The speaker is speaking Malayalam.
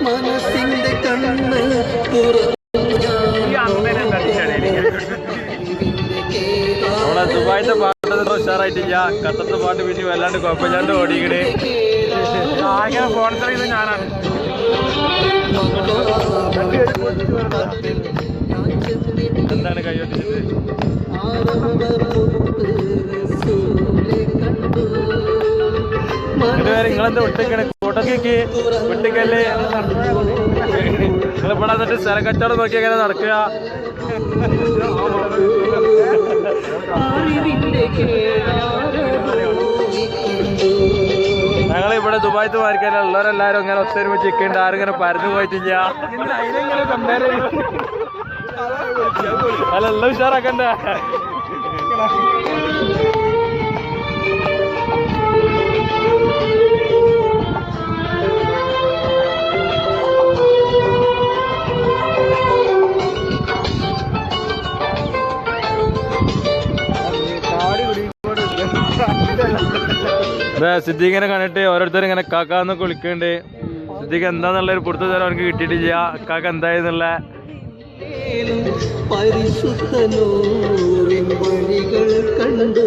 മനസ്സിന്റെ കണ്ണ് നമ്മളെ ദുബായിത്തെ പാട്ട് ഉഷാറായിട്ടില്ല. ഖത്തറിന്റെ പാട്ട് പിന്നെ വല്ലാണ്ട് കുഴപ്പമില്ലാണ്ട് ഓടിക്കണേ. ആകെ സ്പോൺസർ ചെയ്ത് ഞാനാണ്. എന്താണ് കൈയൊട്ടിച്ചത്? നിങ്ങളെന്താ വിട്ടിക്കണേ? കൂട്ടത്തേക്ക് വിട്ടിക്കല്ലേ? നിങ്ങളിവിടെ എന്നിട്ട് സ്ഥല കച്ചവടം നോക്കി എങ്ങനെ നടക്കുക? ഞങ്ങളിവിടെ ദുബായത്ത് മാർക്കല്ല ഉള്ളവരെല്ലാരും ഇങ്ങനെ ഒത്തൊരുമിച്ച് ചിക്കുന്നുണ്ട്. ആരും ഇങ്ങനെ പരന്നു പോയിട്ടില്ല. അല്ല എല്ലാം ഉഷാറാക്കണ്ടേ? സിദ്ദീഖിനെ കണ്ടിട്ട് ഓരോരുത്തരും ഇങ്ങനെ കാക്കാന്നൊക്കെ വിളിക്കുന്നുണ്ട്. സിദ്ദീഖ് എന്താന്നുള്ളൊരു പുറത്തു തരം അവർക്ക് കിട്ടിയിട്ടില്ല. കാക്ക എന്തായെന്നുള്ള പരിശുദ്ധ നൂറിൻ വഴികൾ കണ്ടു.